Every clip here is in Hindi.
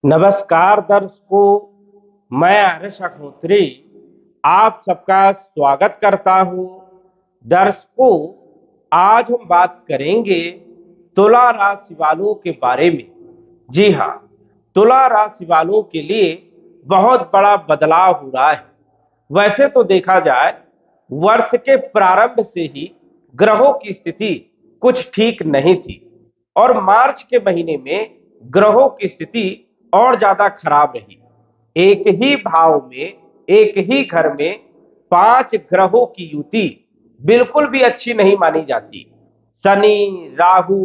नमस्कार दर्शकों, मैं आर्यश अग्निहोत्री आप सबका स्वागत करता हूं। दर्शकों, आज हम बात करेंगे तुला राशि वालों के बारे में। जी हाँ, तुला राशि वालों के लिए बहुत बड़ा बदलाव हो रहा है। वैसे तो देखा जाए, वर्ष के प्रारंभ से ही ग्रहों की स्थिति कुछ ठीक नहीं थी और मार्च के महीने में ग्रहों की स्थिति और ज्यादा खराब रही। एक ही भाव में, एक ही घर में 5 ग्रहों की युति बिल्कुल भी अच्छी नहीं मानी जाती। शनि, राहु,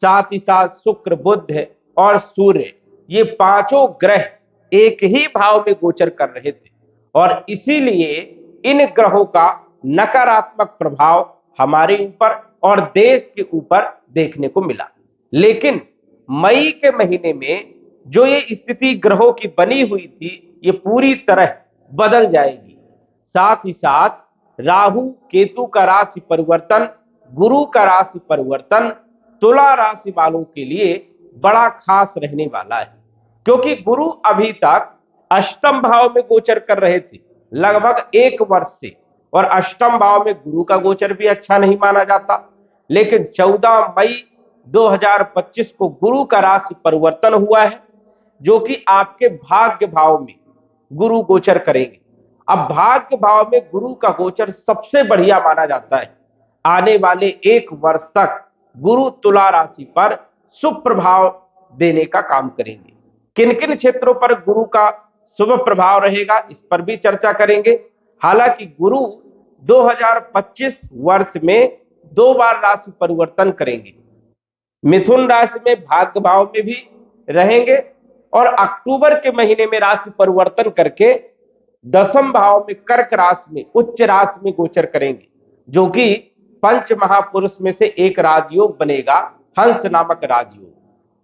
साथ ही साथ शुक्र, बुध और सूर्य, ये पांचों ग्रह एक ही भाव में गोचर कर रहे थे और इसीलिए इन ग्रहों का नकारात्मक प्रभाव हमारे ऊपर और देश के ऊपर देखने को मिला। लेकिन मई के महीने में जो ये स्थिति ग्रहों की बनी हुई थी, ये पूरी तरह बदल जाएगी। साथ ही साथ राहु केतु का राशि परिवर्तन, गुरु का राशि परिवर्तन तुला राशि वालों के लिए बड़ा खास रहने वाला है, क्योंकि गुरु अभी तक अष्टम भाव में गोचर कर रहे थे लगभग 1 वर्ष से, और अष्टम भाव में गुरु का गोचर भी अच्छा नहीं माना जाता। लेकिन 14 मई 2025 को गुरु का राशि परिवर्तन हुआ है, जो कि आपके भाग्य भाव में गुरु गोचर करेंगे। अब भाग्य भाव में गुरु का गोचर सबसे बढ़िया माना जाता है। आने वाले 1 वर्ष तक गुरु तुला राशि पर शुभ प्रभाव देने का काम करेंगे। किन किन क्षेत्रों पर गुरु का शुभ प्रभाव रहेगा, इस पर भी चर्चा करेंगे। हालांकि गुरु 2025 वर्ष में 2 बार राशि परिवर्तन करेंगे। मिथुन राशि में भाग्य भाव में भी रहेंगे और अक्टूबर के महीने में राशि परिवर्तन करके 10वें भाव में कर्क राशि में, उच्च राशि में गोचर करेंगे, जो कि पंच महापुरुष में से एक राजयोग बनेगा, हंस नामक राजयोग।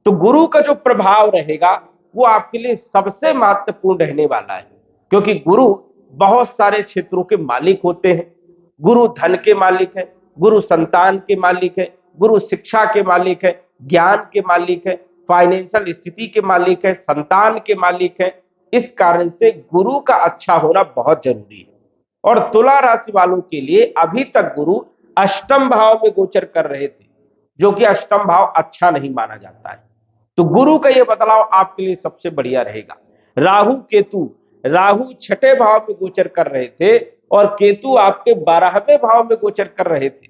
तो गुरु का जो प्रभाव रहेगा वो आपके लिए सबसे महत्वपूर्ण रहने वाला है, क्योंकि गुरु बहुत सारे क्षेत्रों के मालिक होते हैं। गुरु धन के मालिक है, गुरु संतान के मालिक है, गुरु शिक्षा के मालिक है, ज्ञान के मालिक है, फाइनेंशियल स्थिति के मालिक है, संतान के मालिक है। इस कारण से गुरु का अच्छा होना बहुत जरूरी है। और तुला राशि वालों के लिए अभी तक गुरु अष्टम भाव में गोचर कर रहे थे, जो कि अष्टम भाव अच्छा नहीं माना जाता है। तो गुरु का यह बदलाव आपके लिए सबसे बढ़िया रहेगा। राहु केतु, राहु 6ठे भाव में गोचर कर रहे थे और केतु आपके 12वें भाव में गोचर कर रहे थे,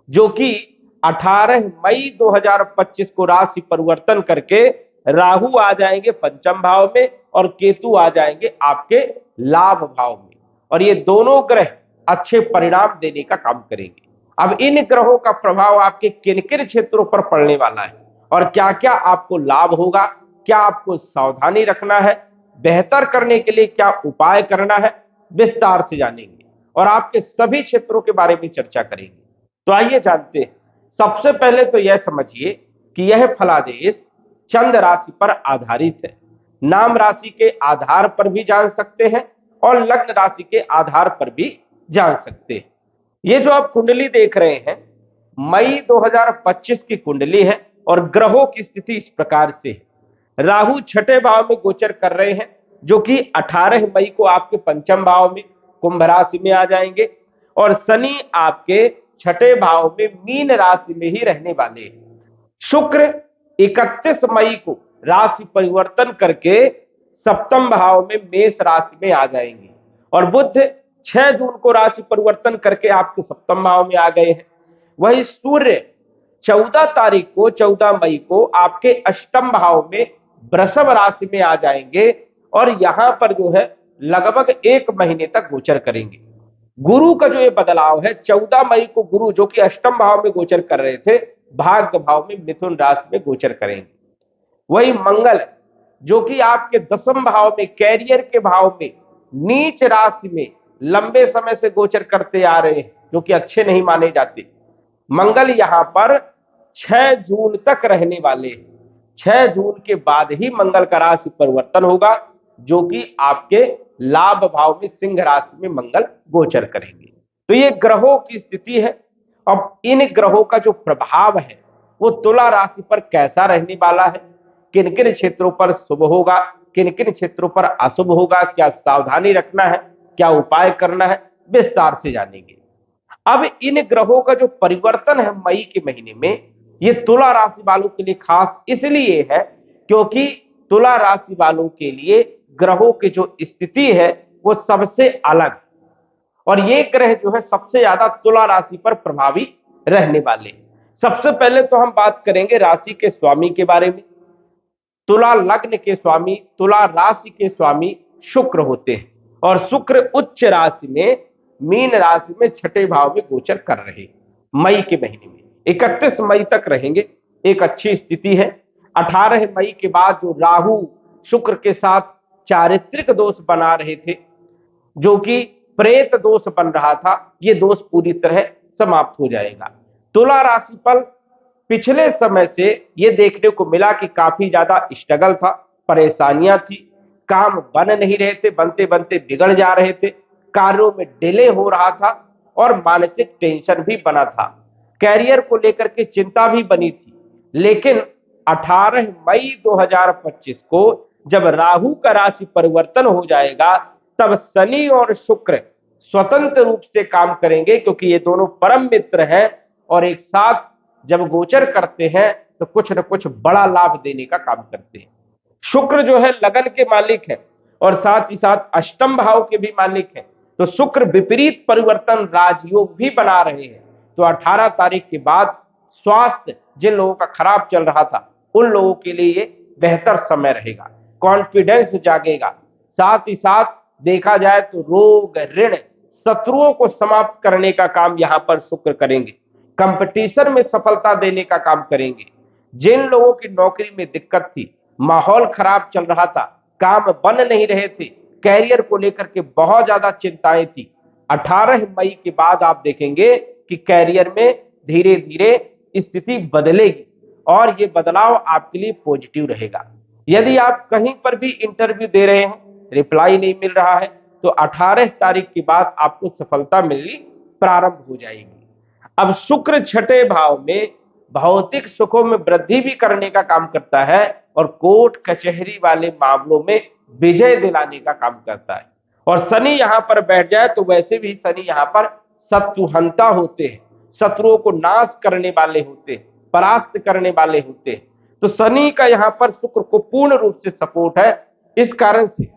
जो कि 18 मई 2025 को राशि परिवर्तन करके राहु आ जाएंगे पंचम भाव में और केतु आ जाएंगे आपके लाभ भाव में, और ये दोनों ग्रह अच्छे परिणाम देने का काम करेंगे। अब इन ग्रहों का प्रभाव आपके किन किन क्षेत्रों पर पड़ने वाला है और क्या क्या आपको लाभ होगा, क्या आपको सावधानी रखना है, बेहतर करने के लिए क्या उपाय करना है, विस्तार से जानेंगे और आपके सभी क्षेत्रों के बारे में चर्चा करेंगे। तो आइए जानते हैं। सबसे पहले तो यह समझिए कि यह फलादेश चंद्र राशि पर आधारित है। नाम राशि के आधार पर भी जान सकते हैं और लग्न राशि के आधार पर भी जान सकते हैं। ये जो आप कुंडली देख रहे हैं, मई 2025 की कुंडली है और ग्रहों की स्थिति इस प्रकार से है। राहु 6ठे भाव में गोचर कर रहे हैं, जो कि 18 मई को आपके पंचम भाव में कुंभ राशि में आ जाएंगे, और शनि आपके 6ठे भाव में मीन राशि में ही रहने वाले हैं। शुक्र 31 मई को राशि परिवर्तन करके सप्तम भाव में मेष राशि में आ जाएंगे, और बुध 6 जून को राशि परिवर्तन करके आपके सप्तम भाव में आ गए हैं। वही सूर्य 14 तारीख को, 14 मई को आपके अष्टम भाव में वृषभ राशि में आ जाएंगे और यहां पर जो है लगभग 1 महीने तक गोचर करेंगे। गुरु का जो ये बदलाव है, 14 मई को गुरु जो कि अष्टम भाव में गोचर कर रहे थे, भाग्य भाव में मिथुन राशि में गोचर करेंगे। वही मंगल जो कि आपके 10वें भाव में, कैरियर के भाव में, नीच राशि में लंबे समय से गोचर करते आ रहे हैं, जो कि अच्छे नहीं माने जाते। मंगल यहां पर 6 जून तक रहने वाले हैं। 6 जून के बाद ही मंगल का राशि परिवर्तन होगा, जो कि आपके लाभ भाव में सिंह राशि में मंगल गोचर करेंगे। तो ये ग्रहों की स्थिति है। अब इन ग्रहों का जो प्रभाव है वो तुला राशि पर कैसा रहने वाला है, किन किन क्षेत्रों पर शुभ होगा, किन किन क्षेत्रों पर अशुभ होगा, क्या सावधानी रखना है, क्या उपाय करना है, विस्तार से जानेंगे। अब इन ग्रहों का जो परिवर्तन है मई के महीने में, ये तुला राशि वालों के लिए खास इसलिए है क्योंकि तुला राशि वालों के लिए ग्रहों की जो स्थिति है वो सबसे अलग है और ये ग्रह जो है सबसे ज्यादा तुला राशि पर प्रभावी रहने वाले। सबसे पहले तो हम बात करेंगे राशि के स्वामी के बारे में। तुला लग्न के स्वामी, तुला राशि के स्वामी शुक्र होते हैं और शुक्र उच्च राशि में मीन राशि में छठे भाव में गोचर कर रहे मई के महीने में 31 मई तक रहेंगे। एक अच्छी स्थिति है। 18 मई के बाद जो राहु शुक्र के साथ चारित्रिक दोष बना रहे थे, जो कि प्रेत दोष बन रहा था, ये दोष पूरी तरह समाप्त हो जाएगा। तुला राशि पर पिछले समय से ये देखने को मिला कि काफी ज्यादा स्ट्रगल था, परेशानियां थी, काम बन नहीं रहे थे, बनते बनते बिगड़ जा रहे थे, कार्यों में डिले हो रहा था और मानसिक टेंशन भी बना था, कैरियर को लेकर के चिंता भी बनी थी। लेकिन 18 मई 2025 को जब राहु का राशि परिवर्तन हो जाएगा तब शनि और शुक्र स्वतंत्र रूप से काम करेंगे क्योंकि ये दोनों परम मित्र हैं और एक साथ जब गोचर करते हैं तो कुछ न कुछ बड़ा लाभ देने का काम करते हैं। शुक्र जो है लगन के मालिक है और साथ ही साथ अष्टम भाव के भी मालिक है, तो शुक्र विपरीत परिवर्तन राजयोग भी बना रहे हैं। तो 18 तारीख के बाद स्वास्थ्य जिन लोगों का खराब चल रहा था उन लोगों के लिए ये बेहतर समय रहेगा, कॉन्फिडेंस जागेगा। साथ ही साथ देखा जाए तो रोग ऋण शत्रुओं को समाप्त करने का काम यहां पर शुक्र करेंगे, कंपटीशन में सफलता देने का काम करेंगे। जिन लोगों की नौकरी में दिक्कत थी, माहौल खराब चल रहा था, काम बन नहीं रहे थे, कैरियर को लेकर के बहुत ज्यादा चिंताएं थी, 18 मई के बाद आप देखेंगे कि कैरियर में धीरे धीरे स्थिति बदलेगी और ये बदलाव आपके लिए पॉजिटिव रहेगा। यदि आप कहीं पर भी इंटरव्यू दे रहे हैं, रिप्लाई नहीं मिल रहा है, तो 18 तारीख के बाद आपको सफलता मिलनी प्रारंभ हो जाएगी। अब शुक्र छठे भाव में भौतिक सुखों में वृद्धि भी करने का काम करता है और कोर्ट कचहरी वाले मामलों में विजय दिलाने का काम करता है। और शनि यहां पर बैठ जाए तो वैसे भी शनि यहां पर शत्रुहंता होते हैं, शत्रुओं को नाश करने वाले होते हैं, परास्त करने वाले होते हैं। तो शनि का यहां पर शुक्र को पूर्ण रूप से सपोर्ट है, इस कारण से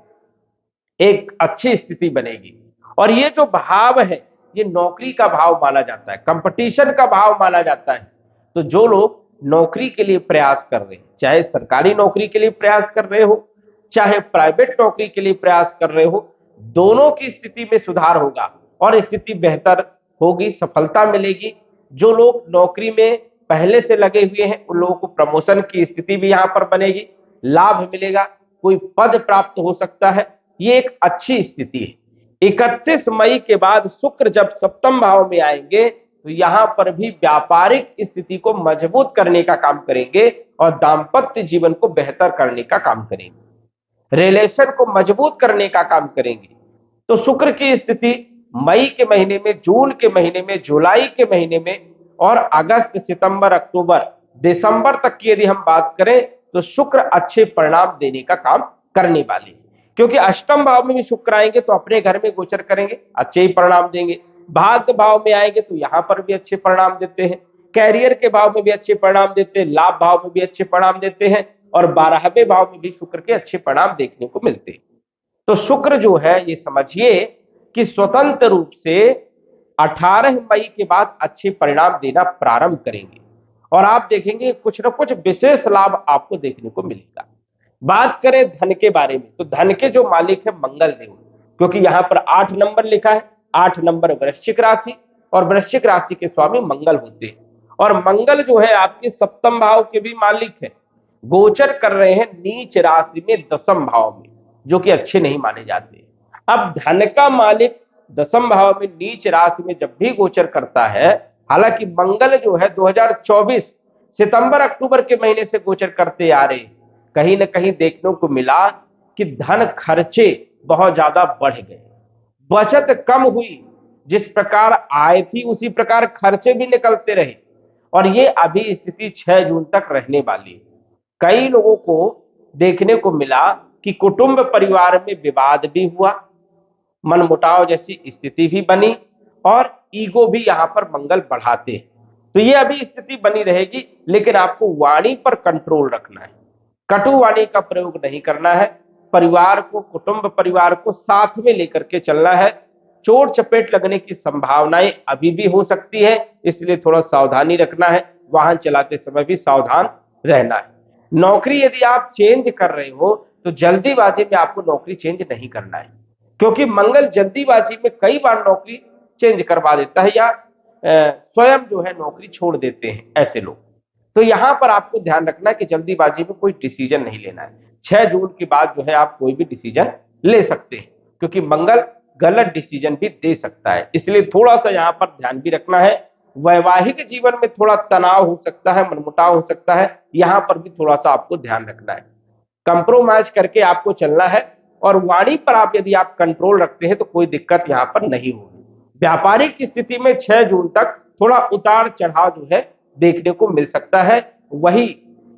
एक अच्छी स्थिति बनेगी। और ये जो भाव है ये नौकरी का भाव माना जाता है, कंपटीशन का भाव माना जाता है। तो जो लोग नौकरी के लिए प्रयास कर रहे हैं, चाहे सरकारी नौकरी के लिए प्रयास कर रहे हो, चाहे प्राइवेट नौकरी के लिए प्रयास कर रहे हो, दोनों की स्थिति में सुधार होगा और स्थिति बेहतर होगी, सफलता मिलेगी। जो लोग नौकरी में पहले से लगे हुए हैं उन लोगों को प्रमोशन की स्थिति भी यहां पर बनेगी, लाभ मिलेगा, कोई पद प्राप्त हो सकता है। ये एक अच्छी स्थिति है। 31 मई के बाद शुक्र जब सप्तम भाव में आएंगे तो यहां पर भी व्यापारिक स्थिति को मजबूत करने का काम करेंगे और दाम्पत्य जीवन को बेहतर करने का काम करेंगे, रिलेशन को मजबूत करने का काम करेंगे। तो शुक्र की स्थिति मई के महीने में, जून के महीने में, जुलाई के महीने में और अगस्त, सितंबर, अक्टूबर, दिसंबर तक की यदि हम बात करें तो शुक्र अच्छे परिणाम देने का काम करने वाले हैं। क्योंकि अष्टम भाव में भी शुक्र आएंगे तो अपने घर में गोचर करेंगे, अच्छे ही परिणाम देंगे। भाग्य भाव में आएंगे तो यहां पर भी अच्छे परिणाम देते हैं, कैरियर के भाव में भी अच्छे परिणाम देते हैं, लाभ भाव में भी अच्छे परिणाम देते हैं और 12वें भाव में भी शुक्र के अच्छे परिणाम देखने को मिलते हैं। तो शुक्र जो है ये समझिए कि स्वतंत्र रूप से 18 मई के बाद अच्छे परिणाम देना प्रारंभ करेंगे और आप देखेंगे कुछ ना कुछ विशेष लाभ आपको देखने को मिलेगा। बात करें धन के बारे में तो धन के जो मालिक है मंगल देव, क्योंकि यहां पर 8 नंबर लिखा है, 8 नंबर वृश्चिक राशि और वृश्चिक राशि के स्वामी मंगल होते हैं और मंगल जो है आपके सप्तम भाव के भी मालिक है, गोचर कर रहे हैं नीच राशि में दसम भाव में, जो कि अच्छे नहीं माने जाते। अब धन का मालिक दसम भाव में नीच राशि में जब भी गोचर करता है, हालांकि मंगल जो है 2024 सितंबर अक्टूबर के महीने से गोचर करते आ रहे, कहीं ना कहीं देखने को मिला कि धन खर्चे बहुत ज्यादा बढ़ गए, बचत कम हुई, जिस प्रकार आय थी उसी प्रकार खर्चे भी निकलते रहे और ये अभी स्थिति 6 जून तक रहने वाली है। कई लोगों को देखने को मिला कि कुटुंब परिवार में विवाद भी हुआ, मनमुटाव जैसी स्थिति भी बनी और ईगो भी यहां पर मंगल बढ़ाते हैं। तो ये अभी स्थिति बनी रहेगी, लेकिन आपको वाणी पर कंट्रोल रखना है, कटु वाणी का प्रयोग नहीं करना है, परिवार को, कुटुंब परिवार को साथ में लेकर के चलना है। चोट चपेट लगने की संभावनाएं अभी भी हो सकती है, इसलिए थोड़ा सावधानी रखना है, वाहन चलाते समय भी सावधान रहना है। नौकरी यदि आप चेंज कर रहे हो तो जल्दीबाजी में आपको नौकरी चेंज नहीं करना है, क्योंकि मंगल जल्दीबाजी में कई बार नौकरी चेंज करवा देता है या स्वयं जो है नौकरी छोड़ देते हैं ऐसे लोग। तो यहां पर आपको ध्यान रखना है कि जल्दीबाजी में कोई डिसीजन नहीं लेना है। 6 जून के बाद जो है आप कोई भी डिसीजन ले सकते हैं, क्योंकि मंगल गलत डिसीजन भी दे सकता है, इसलिए थोड़ा सा यहां पर ध्यान भी रखना है। वैवाहिक जीवन में थोड़ा तनाव हो सकता है, मनमुटाव हो सकता है, यहां पर भी थोड़ा सा आपको ध्यान रखना है, कंप्रोमाइज करके आपको चलना है। और वाणी पर आप यदि आप कंट्रोल रखते हैं तो कोई दिक्कत यहां पर नहीं होगी। व्यापारिक स्थिति में 6 जून तक थोड़ा उतार चढ़ाव जो है देखने को मिल सकता है। वही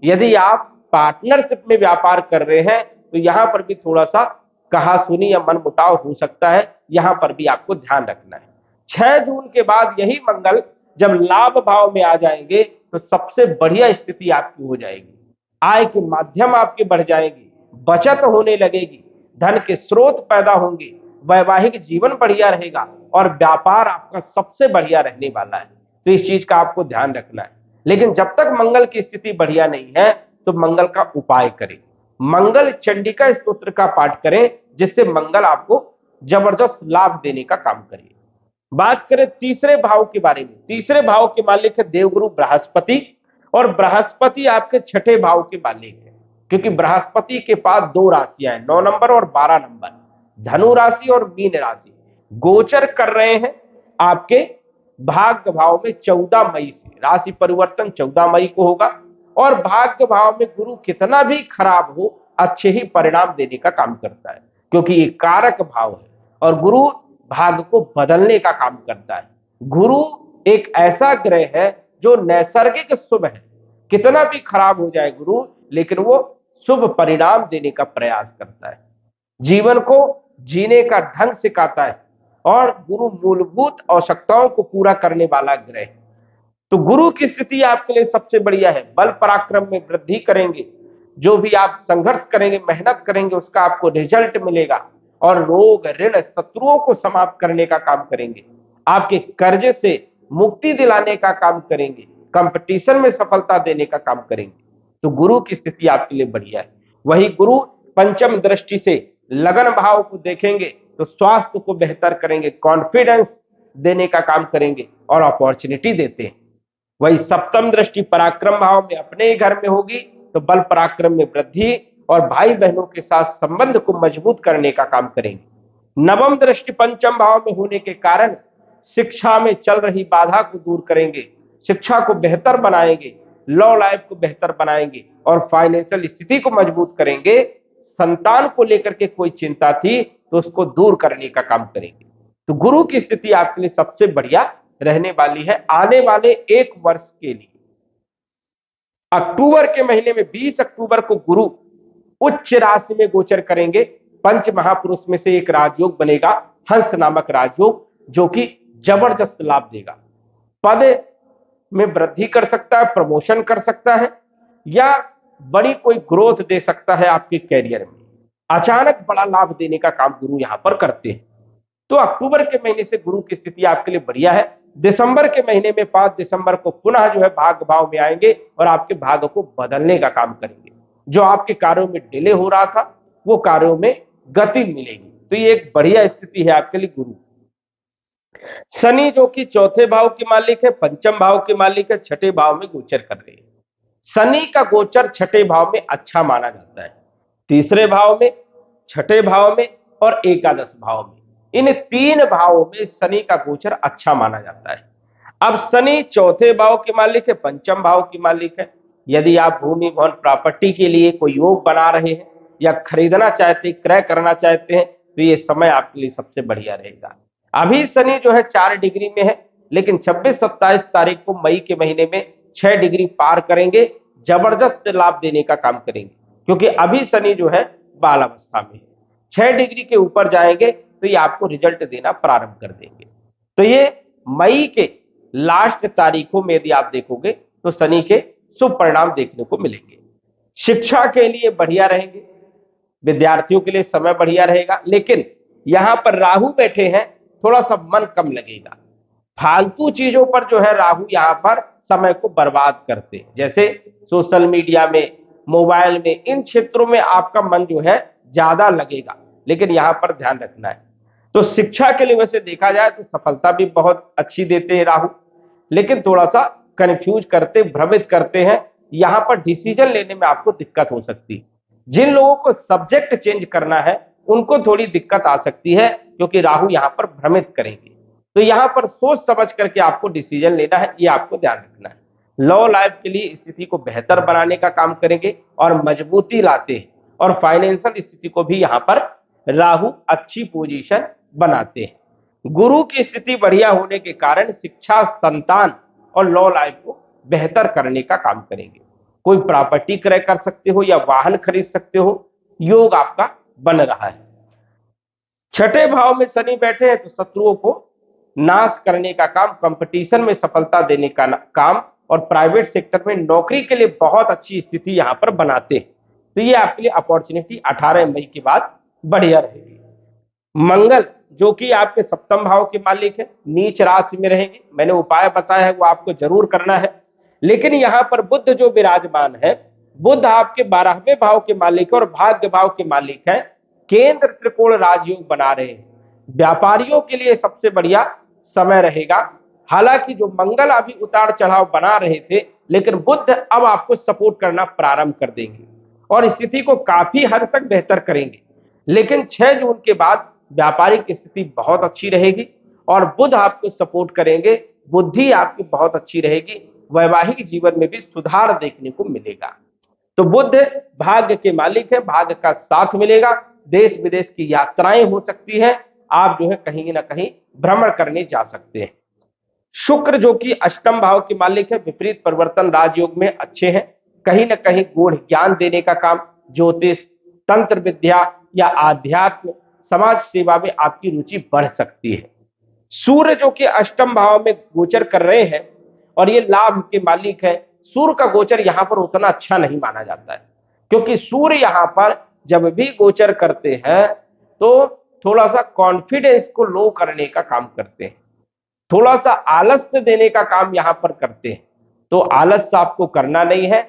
यदि आप पार्टनरशिप में व्यापार कर रहे हैं तो यहां पर भी थोड़ा सा कहासुनी या मनमुटाव हो सकता है, यहां पर भी आपको ध्यान रखना है। 6 जून के बाद यही मंगल जब लाभ भाव में आ जाएंगे तो सबसे बढ़िया स्थिति आपकी हो जाएगी, आय के माध्यम आपके बढ़ जाएंगे, बचत होने लगेगी, धन के स्रोत पैदा होंगे, वैवाहिक जीवन बढ़िया रहेगा और व्यापार आपका सबसे बढ़िया रहने वाला है। तो इस चीज का आपको ध्यान रखना है। लेकिन जब तक मंगल की स्थिति बढ़िया नहीं है तो मंगल का उपाय करें, मंगल चंडिका स्तोत्र का पाठ करें, जिससे मंगल आपको जबरदस्त लाभ देने का काम करे। बात करें तीसरे भाव के बारे में, तीसरे भाव के मालिक है देवगुरु बृहस्पति, और बृहस्पति आपके छठे भाव के मालिक है, क्योंकि बृहस्पति के पास 2 राशियां हैं, 9 नंबर और 12 नंबर, धनु राशि और मीन राशि, गोचर कर रहे हैं आपके भाग्य भाव में 14 मई से। राशि परिवर्तन 14 मई को होगा और भाग्य भाव में गुरु कितना भी खराब हो अच्छे ही परिणाम देने का काम करता है, क्योंकि ये कारक भाव है और गुरु भाग्य को बदलने का काम करता है। गुरु एक ऐसा ग्रह है जो नैसर्गिक शुभ है, कितना भी खराब हो जाए गुरु, लेकिन वो शुभ परिणाम देने का प्रयास करता है, जीवन को जीने का ढंग सिखाता है और गुरु मूलभूत आवश्यकताओं को पूरा करने वाला ग्रह है। तो गुरु की स्थिति आपके लिए सबसे बढ़िया है, बल पराक्रम में वृद्धि करेंगे, जो भी आप संघर्ष करेंगे, मेहनत करेंगे, उसका आपको रिजल्ट मिलेगा और रोग ऋण शत्रुओं को समाप्त करने का काम करेंगे, आपके कर्जे से मुक्ति दिलाने का काम करेंगे, कंपटीशन में सफलता देने का काम करेंगे। तो गुरु की स्थिति आपके लिए बढ़िया है। वही गुरु पंचम दृष्टि से लगन भाव को देखेंगे तो स्वास्थ्य को बेहतर करेंगे, कॉन्फिडेंस देने का काम करेंगे और अपॉर्चुनिटी देते हैं। वही सप्तम दृष्टि पराक्रम भाव में अपने ही घर में होगी तो बल पराक्रम में वृद्धि और भाई बहनों के साथ संबंध को मजबूत करने का काम करेंगे। नवम दृष्टि पंचम भाव में होने के कारण शिक्षा में चल रही बाधा को दूर करेंगे, शिक्षा को बेहतर बनाएंगे, लव लाइफ को बेहतर बनाएंगे और फाइनेंशियल स्थिति को मजबूत करेंगे। संतान को लेकर के कोई चिंता थी तो उसको दूर करने का काम करेंगे। तो गुरु की स्थिति आपके लिए सबसे बढ़िया रहने वाली है आने वाले 1 वर्ष के लिए। अक्टूबर के महीने में 20 अक्टूबर को गुरु उच्च राशि में गोचर करेंगे, पंच महापुरुष में से एक राजयोग बनेगा, हंस नामक राजयोग, जो कि जबरदस्त लाभ देगा, पद में वृद्धि कर सकता है, प्रमोशन कर सकता है या बड़ी कोई ग्रोथ दे सकता है आपके कैरियर में, अचानक बड़ा लाभ देने का काम गुरु यहां पर करते हैं। तो अक्टूबर के महीने से गुरु की स्थिति आपके लिए बढ़िया है। दिसंबर के महीने में 5 दिसंबर को पुनः जो है भाग्य भाव में आएंगे और आपके भाग्य को बदलने का काम करेंगे, जो आपके कार्यों में डिले हो रहा था वो कार्यों में गति मिलेगी। तो ये एक बढ़िया स्थिति है आपके लिए गुरु। शनि जो कि चौथे भाव के मालिक है, पंचम भाव के मालिक है, छठे भाव में गोचर कर रहे हैं। शनि का गोचर छठे भाव में अच्छा माना जाता है, तीसरे भाव में, छठे भाव में और एकादश भाव में, इन 3 भावों में शनि का गोचर अच्छा माना जाता है। अब शनि चौथे भाव के मालिक है, पंचम भाव के मालिक है। यदि आप भूमि भवन प्रॉपर्टी के लिए कोई योग बना रहे हैं या खरीदना चाहते हैं, क्रय करना चाहते हैं, तो ये समय आपके लिए सबसे बढ़िया रहेगा। अभी शनि जो है 4 डिग्री में है, लेकिन 26-27 तारीख को मई के महीने में 6 डिग्री पार करेंगे, जबरदस्त लाभ देने का काम करेंगे, क्योंकि अभी शनि जो है बाल अवस्था में है। 6 डिग्री के ऊपर जाएंगे तो ये आपको रिजल्ट देना प्रारंभ कर देंगे। तो ये मई के लास्ट तारीखों में यदि आप देखोगे तो शनि के शुभ परिणाम देखने को मिलेंगे। शिक्षा के लिए बढ़िया रहेंगे, विद्यार्थियों के लिए समय बढ़िया रहेगा, लेकिन यहां पर राहु बैठे हैं, थोड़ा सा मन कम लगेगा। फालतू चीजों पर जो है राहु यहां पर समय को बर्बाद करते हैं, जैसे सोशल मीडिया में, मोबाइल में, इन क्षेत्रों में आपका मन जो है ज्यादा लगेगा, लेकिन यहां पर ध्यान रखना है। तो शिक्षा के लिए वैसे देखा जाए तो सफलता भी बहुत अच्छी देते हैं राहु, लेकिन थोड़ा सा कंफ्यूज करते, भ्रमित करते हैं। यहां पर डिसीजन लेने में आपको दिक्कत हो सकती है। जिन लोगों को सब्जेक्ट चेंज करना है उनको थोड़ी दिक्कत आ सकती है, क्योंकि राहु यहां पर भ्रमित करेंगे। तो यहां पर सोच समझ करके आपको डिसीजन लेना है, ये आपको ध्यान रखना है। लव लाइफ के लिए स्थिति को बेहतर बनाने का काम करेंगे और मजबूती लाते हैं, और फाइनेंशियल स्थिति को भी यहां पर राहु अच्छी पोजीशन बनाते हैं। गुरु की स्थिति बढ़िया होने के कारण शिक्षा, संतान और लव लाइफ को बेहतर करने का काम करेंगे। कोई प्रॉपर्टी क्रय कर सकते हो या वाहन खरीद सकते हो, योग आपका बन रहा है। छठे भाव में शनि बैठे हैं तो शत्रुओं को नाश करने का काम, कंपटीशन में सफलता देने का काम, और प्राइवेट सेक्टर में नौकरी के लिए बहुत अच्छी स्थिति यहां पर बनाते हैं। तो ये आपके लिए अपॉर्चुनिटी 18 मई के बाद बढ़िया रहेगी। मंगल जो कि आपके सप्तम भाव के मालिक है, नीच राशि में रहेंगे। मैंने उपाय बताया है, वो आपको जरूर करना है। लेकिन यहां पर बुध जो विराजमान है, बुध आपके 12वें भाव के मालिक और भाग्य भाव के मालिक है। केंद्र त्रिकोण राजयोग बना रहे हैं। व्यापारियों के लिए सबसे बढ़िया समय रहेगा। हालांकि जो मंगल अभी उतार चढ़ाव बना रहे थे, लेकिन बुध अब आपको सपोर्ट करना प्रारंभ कर देंगे और स्थिति को काफी हद तक बेहतर करेंगे। लेकिन 6 जून के बाद व्यापारिक स्थिति बहुत अच्छी रहेगी और बुध आपको सपोर्ट करेंगे, बुद्धि आपकी बहुत अच्छी रहेगी, वैवाहिक जीवन में भी सुधार देखने को मिलेगा। तो बुध भाग्य के मालिक है, भाग्य का साथ मिलेगा, देश विदेश की यात्राएं हो सकती है, आप जो है कहीं ना कहीं भ्रमण करने जा सकते हैं। शुक्र जो कि अष्टम भाव के मालिक है, विपरीत परिवर्तन राजयोग में अच्छे हैं। कहीं ना कहीं गूढ़ ज्ञान देने का काम, ज्योतिष, तंत्र विद्या या आध्यात्म, समाज सेवा में आपकी रुचि बढ़ सकती है। सूर्य जो कि अष्टम भाव में गोचर कर रहे हैं और ये लाभ के मालिक है। सूर्य का गोचर यहां पर उतना अच्छा नहीं माना जाता है, क्योंकि सूर्य यहां पर जब भी गोचर करते हैं तो थोड़ा सा कॉन्फिडेंस को लो करने का काम करते हैं, थोड़ा सा आलस्य देने का काम यहां पर करते हैं। तो आलस्य आपको करना नहीं है।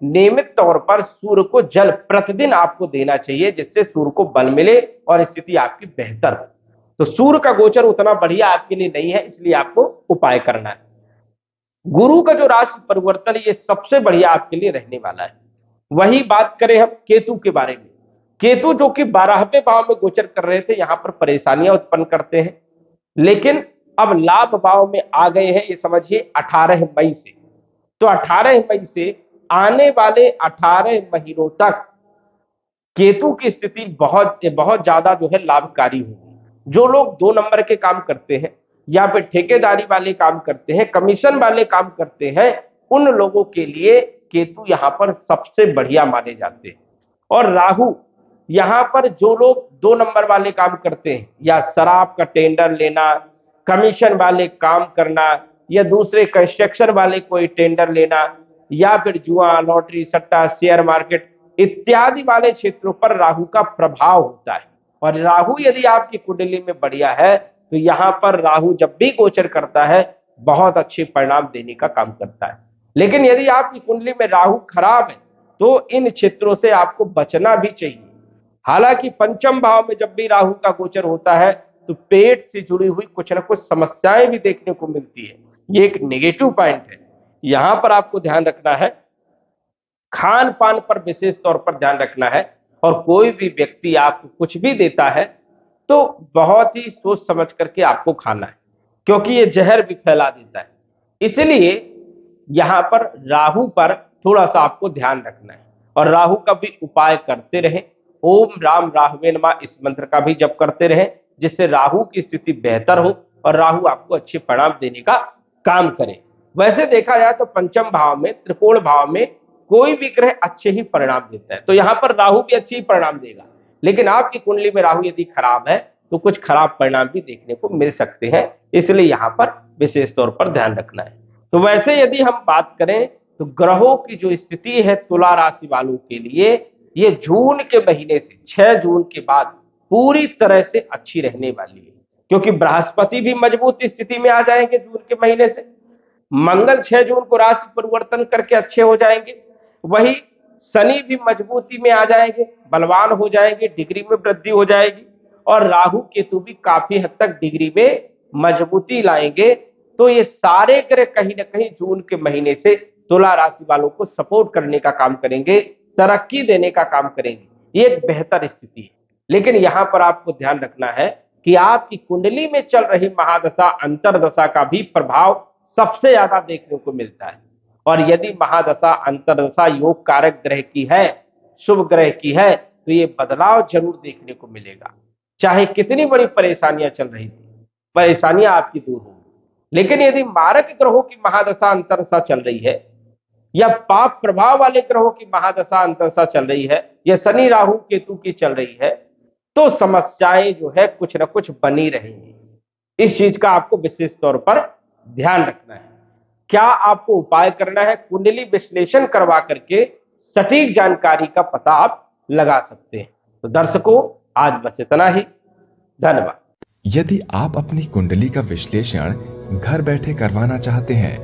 नियमित तौर पर सूर्य को जल प्रतिदिन आपको देना चाहिए, जिससे सूर्य को बल मिले और स्थिति आपकी बेहतर हो। तो सूर्य का गोचर उतना बढ़िया आपके लिए नहीं है, इसलिए आपको उपाय करना है। गुरु का जो राशि परिवर्तन, ये सबसे बढ़िया आपके लिए रहने वाला है। वही बात करें हम केतु के बारे में। केतु जो कि 12वें भाव में गोचर कर रहे थे, यहां पर परेशानियां उत्पन्न करते हैं, लेकिन अब लाभ भाव में आ गए हैं, ये समझिए 18 मई से। तो 18 मई से आने वाले 18 महीनों तक केतु की स्थिति बहुत बहुत ज्यादा जो है लाभकारी होगी। जो लोग 2 नंबर के काम करते हैं या फिर ठेकेदारी वाले काम करते हैं, कमीशन वाले काम करते हैं, उन लोगों के लिए केतु यहां पर सबसे बढ़िया माने जाते हैं। और राहु यहां पर जो लोग 2 नंबर वाले काम करते हैं, या शराब का टेंडर लेना, कमीशन वाले काम करना, या दूसरे कंस्ट्रक्शन वाले कोई टेंडर लेना, या फिर जुआ, लॉटरी, सट्टा, शेयर मार्केट इत्यादि वाले क्षेत्रों पर राहु का प्रभाव होता है। और राहु यदि आपकी कुंडली में बढ़िया है तो यहां पर राहु जब भी गोचर करता है बहुत अच्छे परिणाम देने का काम करता है। लेकिन यदि आपकी कुंडली में राहु खराब है तो इन क्षेत्रों से आपको बचना भी चाहिए। हालांकि पंचम भाव में जब भी राहु का गोचर होता है तो पेट से जुड़ी हुई कुछ ना कुछ समस्याएं भी देखने को मिलती है, ये एक नेगेटिव पॉइंट है। यहां पर आपको ध्यान रखना है, खान पान पर विशेष तौर पर ध्यान रखना है। और कोई भी व्यक्ति आपको कुछ भी देता है तो बहुत ही सोच समझ करके आपको खाना है, क्योंकि ये जहर भी फैला देता है। इसलिए यहां पर राहु पर थोड़ा सा आपको ध्यान रखना है और राहु का भी उपाय करते रहे। ओम राम राहवे नमः इस मंत्र का भी जप करते रहे, जिससे राहु की स्थिति बेहतर हो और राहु आपको अच्छे परिणाम देने का काम करे। वैसे देखा जाए तो पंचम भाव में, त्रिकोण भाव में कोई भी ग्रह अच्छे ही परिणाम देता है। तो यहां पर राहु भी अच्छे ही परिणाम देगा, लेकिन आपकी कुंडली में राहु यदि खराब है तो कुछ खराब परिणाम भी देखने को मिल सकते हैं, इसलिए यहां पर विशेष तौर पर ध्यान रखना है। तो वैसे यदि हम बात करें तो ग्रहों की जो स्थिति है तुला राशि वालों के लिए, ये जून के महीने से 6 जून के बाद पूरी तरह से अच्छी रहने वाली है, क्योंकि बृहस्पति भी मजबूत स्थिति में आ जाएंगे जून के महीने से, मंगल 6 जून को राशि परिवर्तन करके अच्छे हो जाएंगे, वही शनि भी मजबूती में आ जाएंगे, बलवान हो जाएंगे, डिग्री में वृद्धि हो जाएगी, और राहु केतु भी काफी हद तक डिग्री में मजबूती लाएंगे। तो ये सारे ग्रह कहीं ना कहीं जून के महीने से तुला राशि वालों को सपोर्ट करने का काम करेंगे, तरक्की देने का काम करेंगे। ये एक बेहतर स्थिति है, लेकिन यहां पर आपको ध्यान रखना है कि आपकी कुंडली में चल रही महादशा अंतरदशा का भी प्रभाव सबसे ज्यादा देखने को मिलता है। और यदि महादशा अंतरदशा योग कारक ग्रह की है, शुभ ग्रह की है, तो ये बदलाव जरूर देखने को मिलेगा। चाहे कितनी बड़ी परेशानियां चल रही थी, परेशानियां आपकी दूर होंगी। लेकिन यदि मारक ग्रहों की महादशा अंतरदशा चल रही है, या पाप प्रभाव वाले ग्रहों की महादशा अंतरदशा चल रही है, या शनि राहु केतु की चल रही है, तो समस्याएं जो है कुछ ना कुछ बनी रहेंगी। इस चीज का आपको विशेष तौर पर ध्यान रखना है। क्या आपको उपाय करना है? कुंडली विश्लेषण करवा करके सटीक जानकारी का पता आप लगा सकते हैं। तो दर्शकों, आज बस इतना ही। धन्यवाद। यदि आप अपनी कुंडली का विश्लेषण घर बैठे करवाना चाहते हैं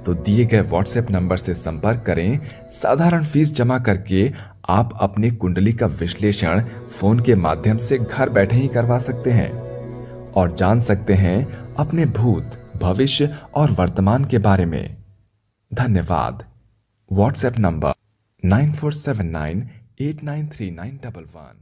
तो दिए गए व्हाट्सएप नंबर से संपर्क करें। साधारण फीस जमा करके आप अपनी कुंडली का विश्लेषण फोन के माध्यम से घर बैठे ही करवा सकते हैं और जान सकते हैं अपने भूत, भविष्य और वर्तमान के बारे में। धन्यवाद। WhatsApp number 9479893911।